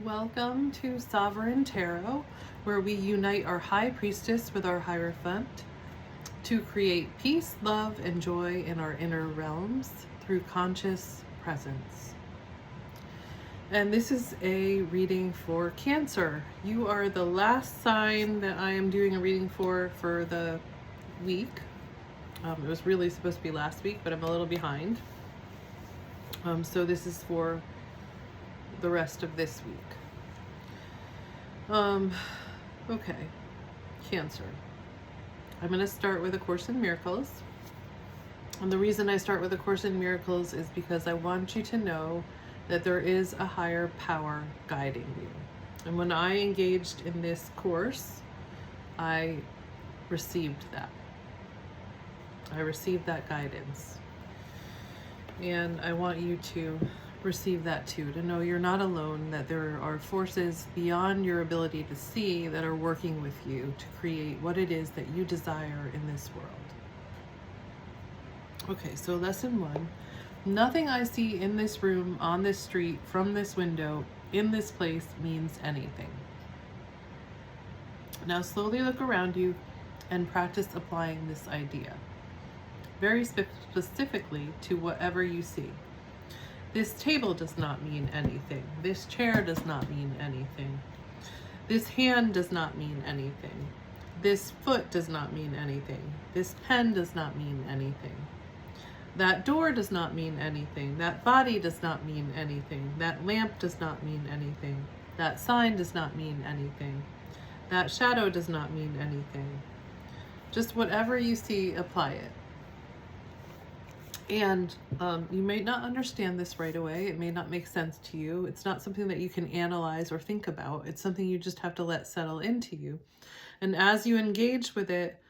Welcome to Sovereign Tarot, where we unite our High Priestess with our Hierophant to create peace, love, and joy in our inner realms through conscious presence. And this is a reading for Cancer. You are the last sign that I am doing a reading for the week. It was really supposed to be last week, but I'm a little behind. So this is for the rest of this week. Okay, Cancer. I'm going to start with A Course in Miracles. And the reason I start with A Course in Miracles is because I want you to know that there is a higher power guiding you. And when I engaged in this course, I received that. I received that guidance. And I want you to receive that too, to know you're not alone, that there are forces beyond your ability to see that are working with you to create what it is that you desire in this world. Okay, so lesson 1. Nothing I see in this room, on this street, from this window, in this place means anything. Now slowly look around you and practice applying this idea, very specifically to whatever you see. This table does not mean anything. This chair does not mean anything. This hand does not mean anything. This foot does not mean anything. This pen does not mean anything. That door does not mean anything. That body does not mean anything. That lamp does not mean anything. That sign does not mean anything. That shadow does not mean anything. Just whatever you see, apply it. And you may not understand this right away. It may not make sense to you. It's not something that you can analyze or think about. It's something you just have to let settle into you. And as you engage with it,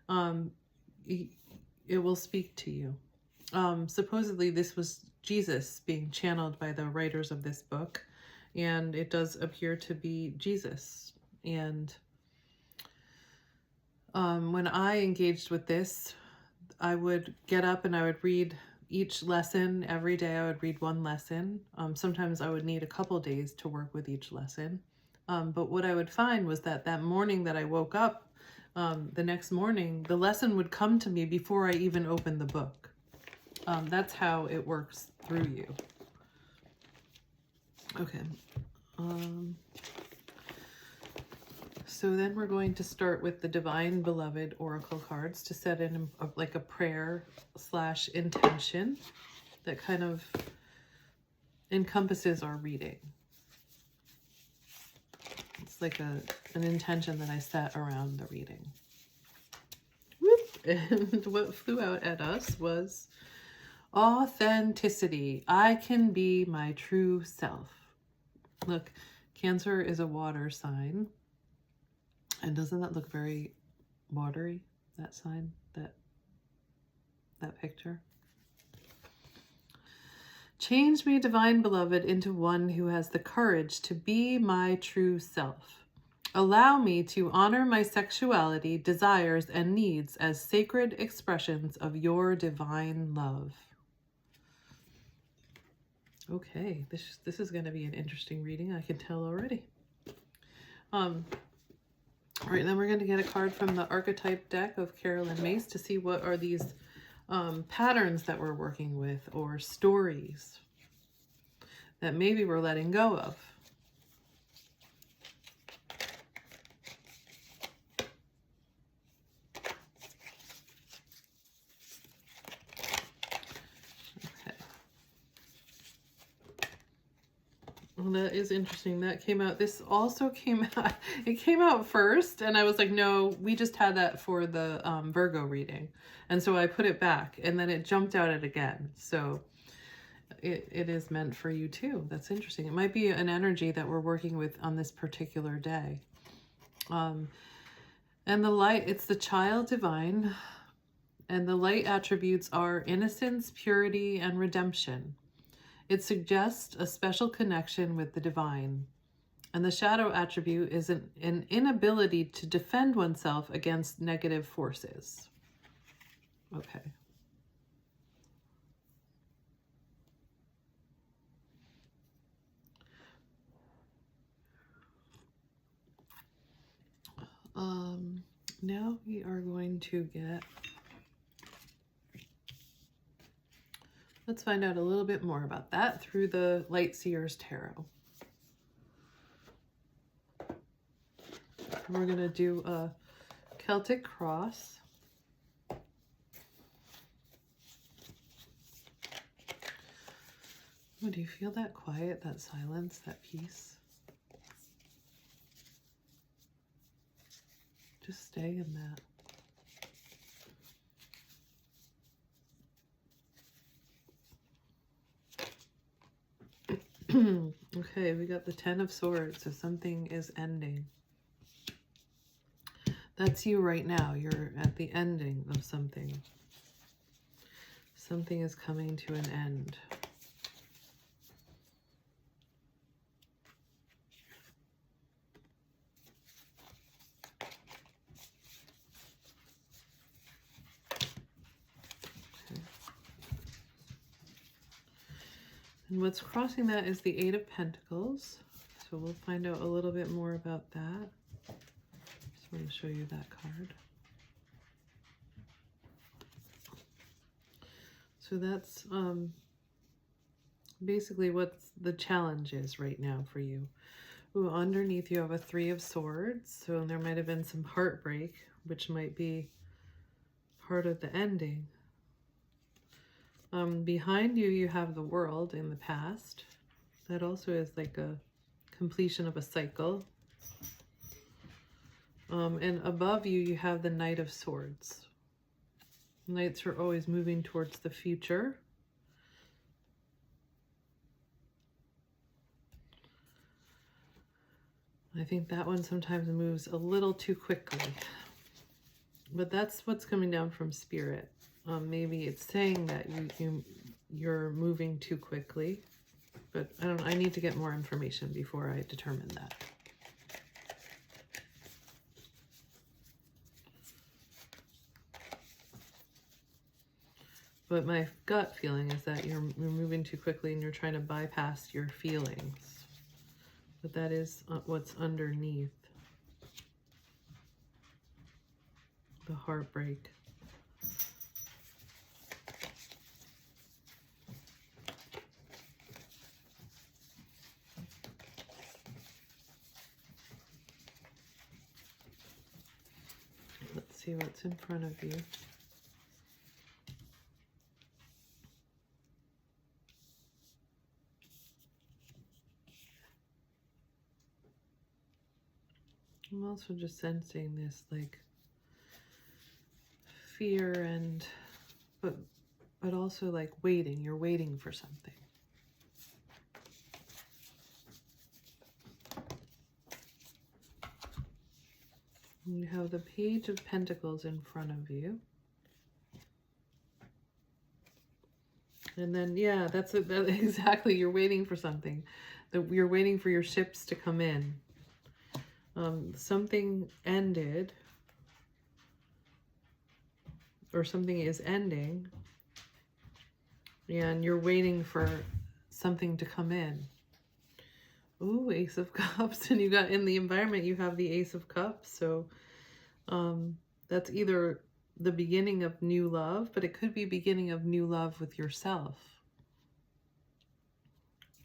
it will speak to you. Supposedly this was Jesus being channeled by the writers of this book, and it does appear to be Jesus. And when I engaged with this, I would get up and I would read each lesson every day. I would read one lesson. Sometimes I would need a couple days to work with each lesson. But what I would find was that morning that I woke up, the next morning, the lesson would come to me before I even opened the book. That's how it works through you. Okay. So then we're going to start with the Divine Beloved Oracle cards to set in like a prayer / intention that kind of encompasses our reading. It's like an intention that I set around the reading. Whoop. And what flew out at us was authenticity. I can be my true self. Look, Cancer is a water sign. And doesn't that look very watery, that sign, that picture? Change me, Divine Beloved, into one who has the courage to be my true self. Allow me to honor my sexuality, desires, and needs as sacred expressions of your divine love. Okay, this is going to be an interesting reading, I can tell already. All right, then we're going to get a card from the Archetype deck of Carolyn Myss to see what are these patterns that we're working with, or stories that maybe we're letting go of. Well, that is interesting. That came out. This also came out. It came out first, and I was like, no, we just had that for the Virgo reading. And so I put it back, and then it jumped out at again. So it is meant for you too. That's interesting. It might be an energy that we're working with on this particular day. And the light, it's the child divine. And the light attributes are innocence, purity, and redemption. It suggests a special connection with the divine. And the shadow attribute is an inability to defend oneself against negative forces. Okay. Now we are going to get, let's find out a little bit more about that through the Light Seers Tarot. We're going to do a Celtic cross. Oh, do you feel that quiet, that silence, that peace? Just stay in that. Okay, we got the 10 of Swords, so something is ending. That's you right now. You're at the ending of something. Something is coming to an end. And what's crossing that is the 8 of Pentacles. So we'll find out a little bit more about that. Just want to show you that card. So that's basically what the challenge is right now for you. Ooh, underneath you have a 3 of Swords. So there might have been some heartbreak, which might be part of the ending. Behind you, you have the World in the past. That also is like a completion of a cycle. And above you, you have the Knight of Swords. Knights are always moving towards the future. I think that one sometimes moves a little too quickly. But that's what's coming down from Spirit. Maybe it's saying that you're moving too quickly, but I don't know. I need to get more information before I determine that. But my gut feeling is that you're moving too quickly and you're trying to bypass your feelings. But that is what's underneath the heartbreak. Let's see what's in front of you. I'm also just sensing this like fear and but also like waiting. You're waiting for something. You have the Page of Pentacles in front of you. And then, yeah, that's exactly, you're waiting for something. You're waiting for your ships to come in. Something ended, or something is ending, and you're waiting for something to come in. Ooh, Ace of Cups, and you got in the environment, you have the Ace of Cups, so that's either the beginning of new love, but it could be beginning of new love with yourself.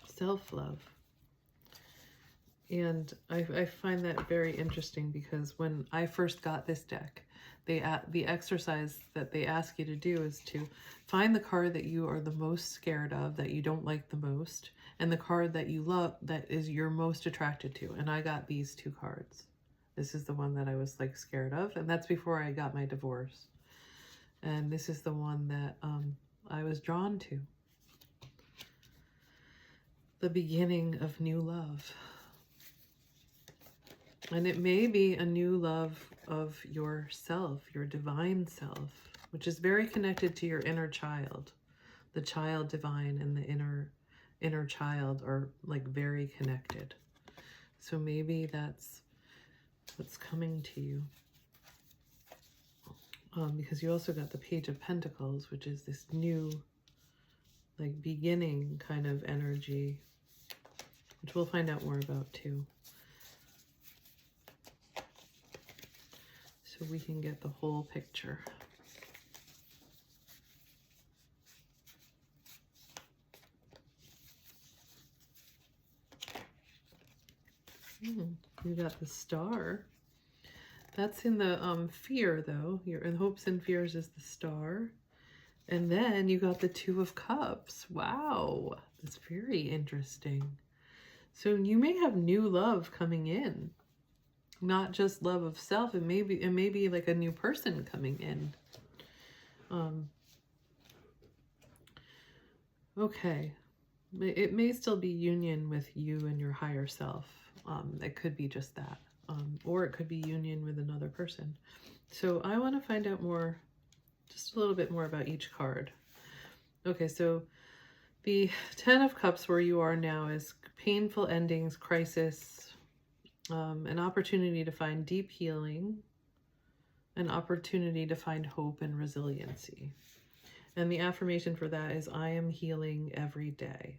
Self-love. And I find that very interesting because when I first got this deck, the exercise that they ask you to do is to find the card that you are the most scared of, that you don't like the most, and the card that you love, that is you're most attracted to. And I got these two cards. This is the one that I was like scared of, and that's before I got my divorce. And this is the one that I was drawn to. The beginning of new love. And it may be a new love of yourself, your divine self, which is very connected to your inner child. The child divine and the inner child are like very connected. So maybe that's what's coming to you. Because you also got the Page of Pentacles, which is this new, like, beginning kind of energy, which we'll find out more about too. so we can get the whole picture. You got the Star. That's in the fear, though. Your in hopes and fears is the Star. And then you got the Two of Cups. Wow, that's very interesting. So you may have new love coming in, not just love of self. It may be like a new person coming in. Okay, it may still be union with you and your higher self. It could be just that, or it could be union with another person. So I want to find out more, just a little bit more about each card. Okay, so the Ten of Cups, where you are now, is painful endings, crisis, an opportunity to find deep healing, an opportunity to find hope and resiliency. And the affirmation for that is, I am healing every day.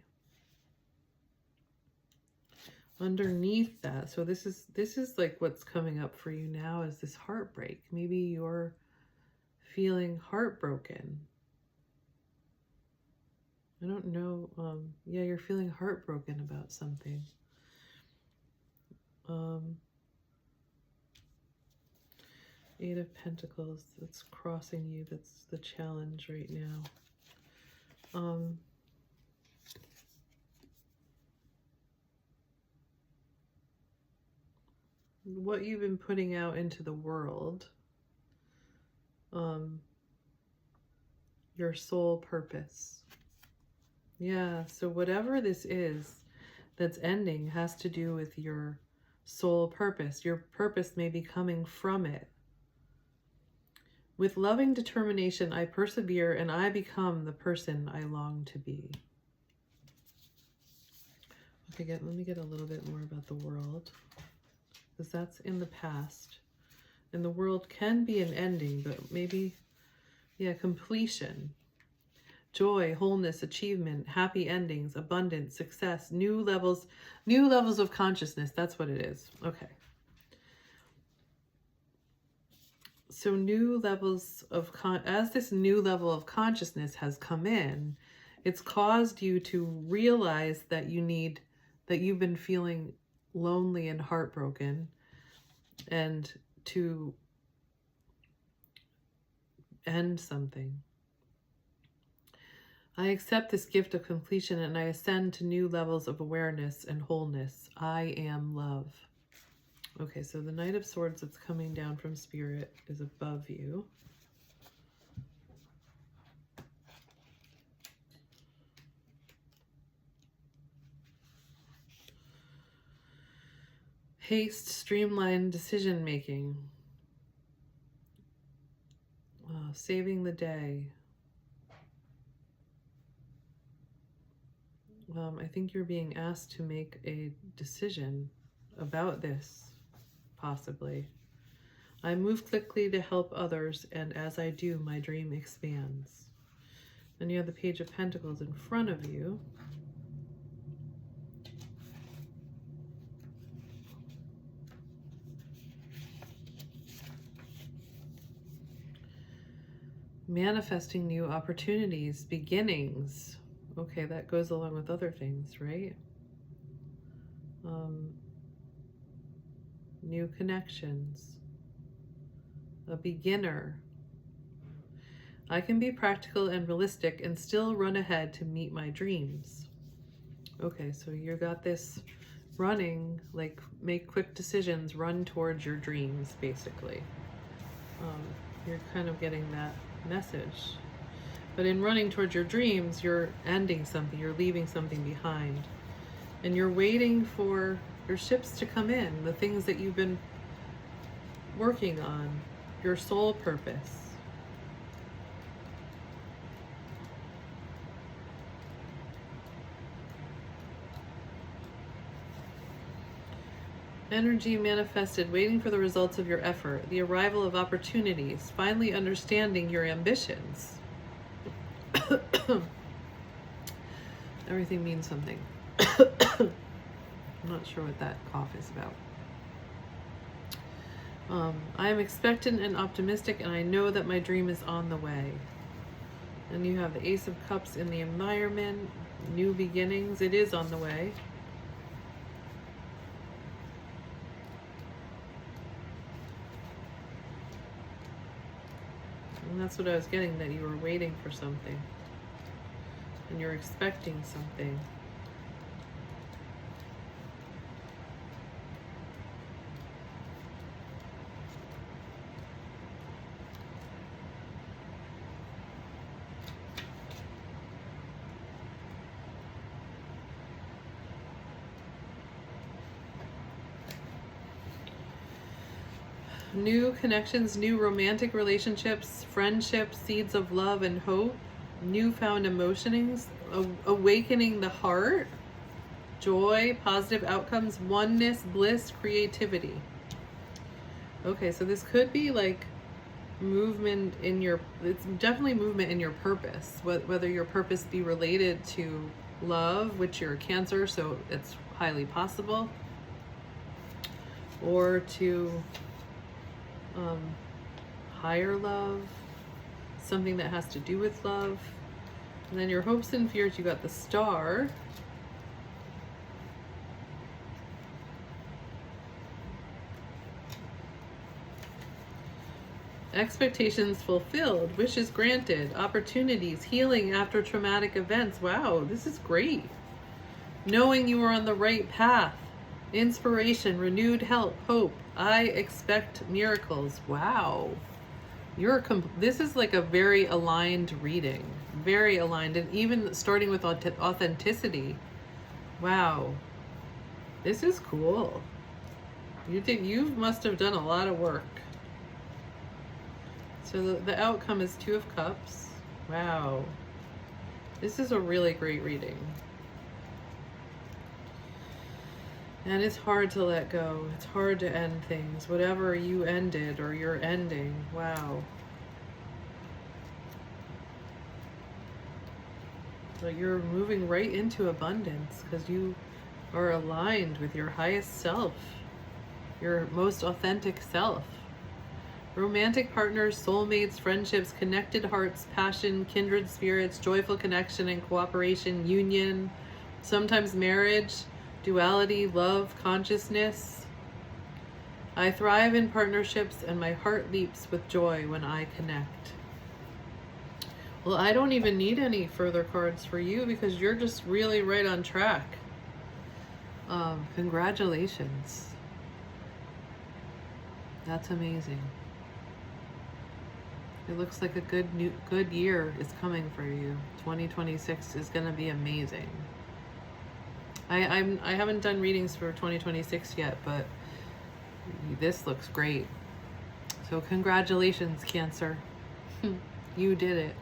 Underneath that, so this is like what's coming up for you now, is this heartbreak. Maybe you're feeling heartbroken. I don't know. Yeah, you're feeling heartbroken about something. Eight of Pentacles, that's crossing you. That's the challenge right now. What you've been putting out into the world, your soul purpose. Yeah, so whatever this is that's ending has to do with your soul purpose. Your purpose may be coming from it. With loving determination, I persevere and I become the person I long to be. Okay, let me get a little bit more about the world, because that's in the past. And the world can be an ending, but maybe, yeah, completion. Joy, wholeness, achievement, happy endings, abundance, success, new levels of consciousness. That's what it is. Okay. So new levels of as this new level of consciousness has come in, it's caused you to realize that you've been feeling lonely and heartbroken, and to end something. I accept this gift of completion and I ascend to new levels of awareness and wholeness. I am love. Okay, so the Knight of Swords that's coming down from Spirit is above you. Haste, streamlined decision making. Saving the day. I think you're being asked to make a decision about this, possibly. I move quickly to help others, and as I do, my dream expands. Then you have the Page of Pentacles in front of you. Manifesting new opportunities, beginnings. Okay, that goes along with other things, right? New connections. A beginner. I can be practical and realistic and still run ahead to meet my dreams. Okay, so you got this running, like make quick decisions, run towards your dreams, basically. You're kind of getting that message. But in running towards your dreams, you're ending something, you're leaving something behind. And you're waiting for your ships to come in, the things that you've been working on, your soul purpose. Energy manifested, waiting for the results of your effort, the arrival of opportunities, finally understanding your ambitions. Everything means something. I'm not sure what that cough is about. I am expectant and optimistic, and I know that my dream is on the way. And you have the Ace of Cups in the environment, new beginnings. It is on the way. And that's what I was getting, that you were waiting for something. And you're expecting something. New connections, new romantic relationships, friendships, seeds of love and hope, newfound emotionings, awakening the heart, joy, positive outcomes, oneness, bliss, creativity. Okay, so this could be like movement in your, it's definitely movement in your purpose, whether your purpose be related to love, which you're a Cancer, so it's highly possible, or to higher love, something that has to do with love. And then your hopes and fears, you got the Star. Expectations fulfilled, wishes granted, opportunities, healing after traumatic events. Wow, this is great. Knowing you are on the right path, inspiration, renewed hope. I expect miracles. Wow. This is like a very aligned reading. Very aligned. And even starting with authenticity. Wow. This is cool. You must have done a lot of work. So the outcome is Two of Cups. Wow. This is a really great reading. And it's hard to let go. It's hard to end things. Whatever you ended or you're ending. Wow. But you're moving right into abundance because you are aligned with your highest self, your most authentic self. Romantic partners, soulmates, friendships, connected hearts, passion, kindred spirits, joyful connection and cooperation, union, sometimes marriage, duality, love, consciousness. I thrive in partnerships and my heart leaps with joy when I connect. Well, I don't even need any further cards for you because you're just really right on track. Congratulations. That's amazing. It looks like a good year is coming for you. 2026 is going to be amazing. I haven't done readings for 2026 yet, but this looks great. So congratulations, Cancer. You did it.